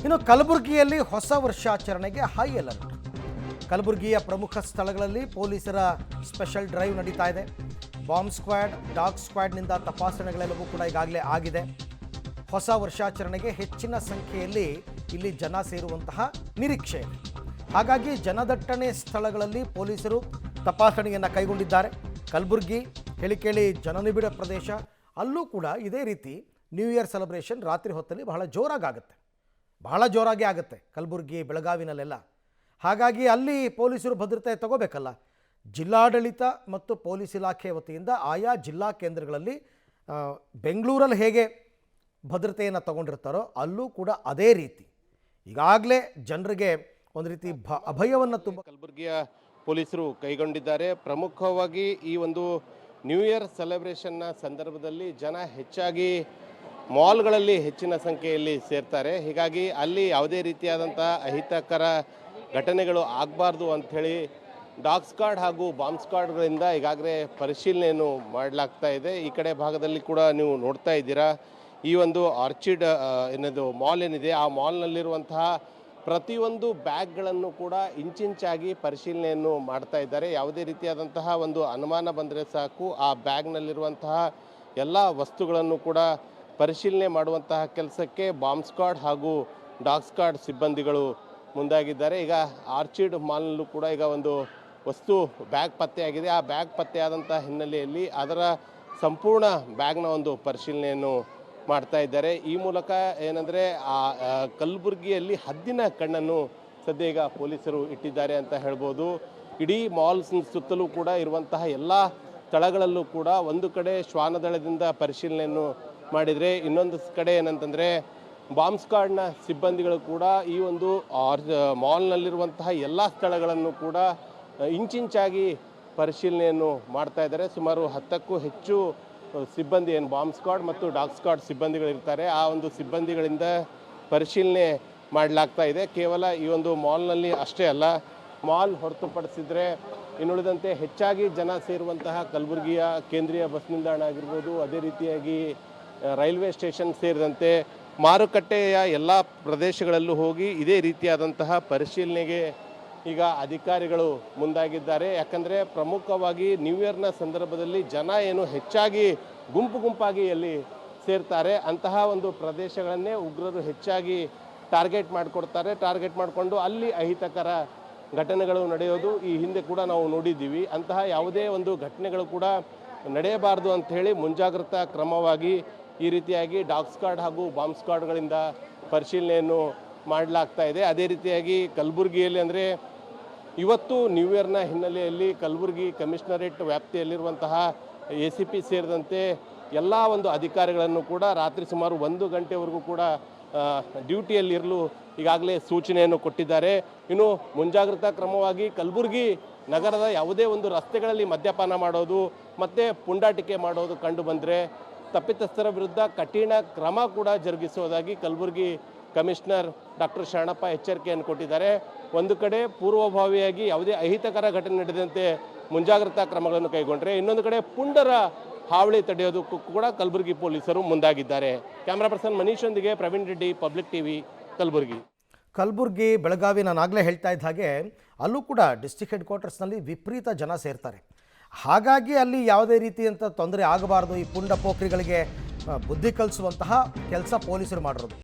ಇನ್ನು ಕಲಬುರಗಿಯಲ್ಲಿ ಹೊಸ ವರ್ಷಾಚರಣೆಗೆ ಹೈ ಅಲರ್ಟ್. ಕಲಬುರಗಿಯ ಪ್ರಮುಖ ಸ್ಥಳಗಳಲ್ಲಿ ಪೊಲೀಸರ ಸ್ಪೆಷಲ್ ಡ್ರೈವ್ ನಡೀತಾ ಇದೆ. ಬಾಂಬ್ ಸ್ಕ್ವಾಡ್, ಡಾಗ್ ಸ್ಕ್ವಾಡ್ನಿಂದ ತಪಾಸಣೆಗಳೆಲ್ಲವೂ ಕೂಡ ಈಗಾಗಲೇ ಆಗಿದೆ. ಹೊಸ ವರ್ಷಾಚರಣೆಗೆ ಹೆಚ್ಚಿನ ಸಂಖ್ಯೆಯಲ್ಲಿ ಇಲ್ಲಿ ಜನ ಸೇರುವಂತಹ ನಿರೀಕ್ಷೆ ಇದೆ. ಹಾಗಾಗಿ ಜನದಟ್ಟಣೆ ಸ್ಥಳಗಳಲ್ಲಿ ಪೊಲೀಸರು ತಪಾಸಣೆಯನ್ನು ಕೈಗೊಂಡಿದ್ದಾರೆ. ಕಲಬುರಗಿ ಹೇಳಿಕೇಳಿ ಜನನಿಬಿಡ ಪ್ರದೇಶ, ಅಲ್ಲೂ ಕೂಡ ಇದೇ ರೀತಿ ನ್ಯೂ ಇಯರ್ ಸೆಲೆಬ್ರೇಷನ್ ರಾತ್ರಿ ಹೊತ್ತಲ್ಲಿ ಬಹಳ ಜೋರಾಗಿ ಆಗುತ್ತೆ ಕಲಬುರಗಿ ಬೆಳಗಾವಿನಲ್ಲೆಲ್ಲ. ಹಾಗಾಗಿ ಅಲ್ಲಿ ಪೊಲೀಸರು ಭದ್ರತೆ ತಗೋಬೇಕಲ್ಲ. ಜಿಲ್ಲಾಡಳಿತ ಮತ್ತು ಪೊಲೀಸ್ ಇಲಾಖೆ ವತಿಯಿಂದ ಆಯಾ ಜಿಲ್ಲಾ ಕೇಂದ್ರಗಳಲ್ಲಿ ಬೆಂಗಳೂರಲ್ಲಿ ಹೇಗೆ ಭದ್ರತೆಯನ್ನು ತಗೊಂಡಿರ್ತಾರೋ ಅಲ್ಲೂ ಕೂಡ ಅದೇ ರೀತಿ ಈಗಾಗಲೇ ಜನರಿಗೆ ಒಂದು ರೀತಿ ಅಭಯವನ್ನು ತುಂಬ ಕಲಬುರಗಿಯ ಪೊಲೀಸರು ಕೈಗೊಂಡಿದ್ದಾರೆ. ಪ್ರಮುಖವಾಗಿ ಈ ಒಂದು ನ್ಯೂ ಇಯರ್ ಸೆಲೆಬ್ರೇಷನ್ನ ಸಂದರ್ಭದಲ್ಲಿ ಜನ ಹೆಚ್ಚಾಗಿ ಮಾಲ್ಗಳಲ್ಲಿ ಹೆಚ್ಚಿನ ಸಂಖ್ಯೆಯಲ್ಲಿ ಸೇರ್ತಾರೆ. ಹೀಗಾಗಿ ಅಲ್ಲಿ ಯಾವುದೇ ರೀತಿಯಾದಂಥ ಅಹಿತಕರ ಘಟನೆಗಳು ಆಗಬಾರ್ದು ಅಂಥೇಳಿ ಡಾಗ್ ಸ್ಕ್ವಾಡ್ ಹಾಗೂ ಬಾಂಬ್ ಸ್ಕ್ವಾಡ್ಗಳಿಂದ ಈಗಾಗಲೇ ಪರಿಶೀಲನೆಯನ್ನು ಮಾಡಲಾಗ್ತಾ ಇದೆ. ಈ ಕಡೆ ಭಾಗದಲ್ಲಿ ಕೂಡ ನೀವು ನೋಡ್ತಾ ಇದ್ದೀರಾ, ಈ ಒಂದು ಆರ್ಚಿಡ್ ಏನದು ಮಾಲ್ ಏನಿದೆ ಆ ಮಾಲ್ನಲ್ಲಿರುವಂತಹ ಪ್ರತಿಯೊಂದು ಬ್ಯಾಗ್ಗಳನ್ನು ಕೂಡ ಇಂಚಿಂಚಾಗಿ ಪರಿಶೀಲನೆಯನ್ನು ಮಾಡ್ತಾ ಇದ್ದಾರೆ. ಯಾವುದೇ ರೀತಿಯಾದಂತಹ ಒಂದು ಅನುಮಾನ ಬಂದರೆ ಸಾಕು ಆ ಬ್ಯಾಗ್ನಲ್ಲಿರುವಂತಹ ಎಲ್ಲ ವಸ್ತುಗಳನ್ನು ಕೂಡ ಪರಿಶೀಲನೆ ಮಾಡುವಂತಹ ಕೆಲಸಕ್ಕೆ ಬಾಂಬ್ ಸ್ಕ್ವಾಡ್ ಹಾಗೂ ಡಾಗ್ ಸ್ಕ್ವಾಡ್ ಸಿಬ್ಬಂದಿಗಳು ಮುಂದಾಗಿದ್ದಾರೆ. ಈಗ ಆರ್ಚಿಡ್ ಮಾಲ್ನಲ್ಲೂ ಕೂಡ ಈಗ ಒಂದು ವಸ್ತು ಬ್ಯಾಗ್ ಪತ್ತೆಯಾಗಿದೆ. ಆ ಬ್ಯಾಗ್ ಪತ್ತೆಯಾದಂಥ ಹಿನ್ನೆಲೆಯಲ್ಲಿ ಅದರ ಸಂಪೂರ್ಣ ಬ್ಯಾಗ್ನ ಒಂದು ಪರಿಶೀಲನೆಯನ್ನು ಮಾಡ್ತಾ ಇದ್ದಾರೆ. ಈ ಮೂಲಕ ಏನಂದರೆ ಆ ಕಲಬುರಗಿಯಲ್ಲಿ ಹದ್ದಿನ ಕಣ್ಣನ್ನು ಸದ್ಯ ಈಗ ಪೊಲೀಸರು ಇಟ್ಟಿದ್ದಾರೆ ಅಂತ ಹೇಳ್ಬೋದು. ಇಡೀ ಮಾಲ್ಸ್ ಸುತ್ತಲೂ ಕೂಡ ಇರುವಂತಹ ಎಲ್ಲ ಸ್ಥಳಗಳಲ್ಲೂ ಕೂಡ ಒಂದು ಕಡೆ ಶ್ವಾನದಳದಿಂದ ಪರಿಶೀಲನೆಯನ್ನು ಮಾಡಿದರೆ, ಇನ್ನೊಂದು ಕಡೆ ಏನಂತಂದರೆ ಬಾಂಬ್ ಸ್ಕ್ವಾಡ್ನ ಸಿಬ್ಬಂದಿಗಳು ಕೂಡ ಈ ಒಂದು ಮಾಲ್ನಲ್ಲಿರುವಂತಹ ಎಲ್ಲ ಸ್ಥಳಗಳನ್ನು ಕೂಡ ಇಂಚಿಂಚಾಗಿ ಪರಿಶೀಲನೆಯನ್ನು ಮಾಡ್ತಾ ಇದ್ದಾರೆ. ಸುಮಾರು 10ಕ್ಕೂ ಹೆಚ್ಚು ಸಿಬ್ಬಂದಿ ಏನು ಬಾಂಬ್ ಸ್ಕ್ವಾಡ್ ಮತ್ತು ಡಾಗ್ ಸ್ಕ್ವಾಡ್ ಸಿಬ್ಬಂದಿಗಳಿರ್ತಾರೆ, ಆ ಒಂದು ಸಿಬ್ಬಂದಿಗಳಿಂದ ಪರಿಶೀಲನೆ ಮಾಡಲಾಗ್ತಾ ಇದೆ. ಕೇವಲ ಈ ಒಂದು ಮಾಲ್ನಲ್ಲಿ ಅಷ್ಟೇ ಅಲ್ಲ, ಮಾಲ್ ಹೊರತುಪಡಿಸಿದರೆ ಇನ್ನುಳಿದಂತೆ ಹೆಚ್ಚಾಗಿ ಜನ ಸೇರುವಂತಹ ಕಲಬುರಗಿಯ ಕೇಂದ್ರೀಯ ಬಸ್ ನಿಲ್ದಾಣ ಆಗಿರ್ಬೋದು, ಅದೇ ರೀತಿಯಾಗಿ ರೈಲ್ವೆ ಸ್ಟೇಷನ್ ಸೇರಿದಂತೆ ಮಾರುಕಟ್ಟೆಯ ಎಲ್ಲ ಪ್ರದೇಶಗಳಲ್ಲೂ ಹೋಗಿ ಇದೇ ರೀತಿಯಾದಂತಹ ಪರಿಶೀಲನೆಗೆ ಈಗ ಅಧಿಕಾರಿಗಳು ಮುಂದಾಗಿದ್ದಾರೆ. ಯಾಕಂದರೆ ಪ್ರಮುಖವಾಗಿ ನ್ಯೂ ಇಯರ್ನ ಸಂದರ್ಭದಲ್ಲಿ ಜನ ಏನು ಹೆಚ್ಚಾಗಿ ಗುಂಪಾಗಿ ಎಲ್ಲಿ ಸೇರ್ತಾರೆ ಅಂತಹ ಒಂದು ಪ್ರದೇಶಗಳನ್ನೇ ಉಗ್ರರು ಹೆಚ್ಚಾಗಿ ಟಾರ್ಗೆಟ್ ಮಾಡಿಕೊಂಡು ಅಲ್ಲಿ ಅಹಿತಕರ ಘಟನೆಗಳು ನಡೆಯೋದು ಈ ಹಿಂದೆ ಕೂಡ ನಾವು ನೋಡಿದ್ದೀವಿ. ಅಂತಹ ಯಾವುದೇ ಒಂದು ಘಟನೆಗಳು ಕೂಡ ನಡೆಯಬಾರ್ದು ಅಂಥೇಳಿ ಮುಂಜಾಗ್ರತಾ ಕ್ರಮವಾಗಿ ಈ ರೀತಿಯಾಗಿ ಡಾಗ್ ಸ್ಕ್ವಾಡ್ ಹಾಗೂ ಬಾಂಬ್ ಸ್ಕ್ವಾಡ್ಗಳಿಂದ ಪರಿಶೀಲನೆಯನ್ನು ಮಾಡಲಾಗ್ತಾ ಇದೆ. ಅದೇ ರೀತಿಯಾಗಿ ಕಲಬುರಗಿಯಲ್ಲಿ ಅಂದರೆ ಇವತ್ತು ನ್ಯೂ ಇಯರ್ನ ಹಿನ್ನೆಲೆಯಲ್ಲಿ ಕಲಬುರಗಿ ಕಮಿಷನರೇಟ್ ವ್ಯಾಪ್ತಿಯಲ್ಲಿರುವಂತಹ ACP ಸೇರಿದಂತೆ ಎಲ್ಲ ಒಂದು ಅಧಿಕಾರಿಗಳನ್ನು ಕೂಡ ರಾತ್ರಿ ಸುಮಾರು 1 ಗಂಟೆವರೆಗೂ ಕೂಡ ಡ್ಯೂಟಿಯಲ್ಲಿರಲು ಈಗಾಗಲೇ ಸೂಚನೆಯನ್ನು ಕೊಟ್ಟಿದ್ದಾರೆ. ಇನ್ನು ಮುಂಜಾಗ್ರತಾ ಕ್ರಮವಾಗಿ ಕಲಬುರಗಿ ನಗರದ ಯಾವುದೇ ಒಂದು ರಸ್ತೆಗಳಲ್ಲಿ ಮದ್ಯಪಾನ ಮಾಡೋದು ಮತ್ತು ಪುಂಡಾಟಿಕೆ ಮಾಡೋದು ಕಂಡು ಬಂದರೆ ತಪ್ಪಿತಸ್ಥರ ವಿರುದ್ಧ ಕಠಿಣ ಕ್ರಮ ಕೂಡ ಜರುಗಿಸುವುದಾಗಿ ಕಲಬುರಗಿ ಕಮಿಷನರ್ ಡಾಕ್ಟರ್ ಶರಣಪ್ಪ ಎಚ್ಚರಿಕೆಯನ್ನು ಕೊಟ್ಟಿದ್ದಾರೆ. ಒಂದು ಕಡೆ ಪೂರ್ವಭಾವಿಯಾಗಿ ಯಾವುದೇ ಅಹಿತಕರ ಘಟನೆ ನಡೆದಂತೆ ಮುಂಜಾಗ್ರತಾ ಕ್ರಮಗಳನ್ನು ಕೈಗೊಂಡ್ರೆ, ಇನ್ನೊಂದು ಕಡೆ ಪುಂಡರ ಹಾವಳಿ ತಡೆಯೋದಕ್ಕೂ ಕೂಡ ಕಲಬುರಗಿ ಪೊಲೀಸರು ಮುಂದಾಗಿದ್ದಾರೆ. ಕ್ಯಾಮ್ರಾ ಪರ್ಸನ್ ಮನೀಶೊಂದಿಗೆ ಪ್ರವೀಣ್ ರೆಡ್ಡಿ, ಪಬ್ಲಿಕ್ ಟಿವಿ, ಕಲಬುರಗಿ ಬೆಳಗಾವಿ. ನಾನು ಆಗಲೇ ಹೇಳ್ತಾ ಇದ್ದ ಹಾಗೆ ಅಲ್ಲೂ ಕೂಡ ಡಿಸ್ಟ್ರಿಕ್ಟ್ ಹೆಡ್ ಕ್ವಾರ್ಟರ್ಸ್ನಲ್ಲಿ ವಿಪರೀತ ಜನ ಸೇರ್ತಾರೆ. ಹಾಗಾಗಿ ಅಲ್ಲಿ ಯಾವುದೇ ರೀತಿಯಂಥ ತೊಂದರೆ ಆಗಬಾರ್ದು, ಈ ಪುಂಡ ಪೋಖ್ರಿಗಳಿಗೆ ಬುದ್ಧಿ ಕಲಿಸುವಂತಹ ಕೆಲಸ ಪೊಲೀಸರು ಮಾಡಿರೋದು.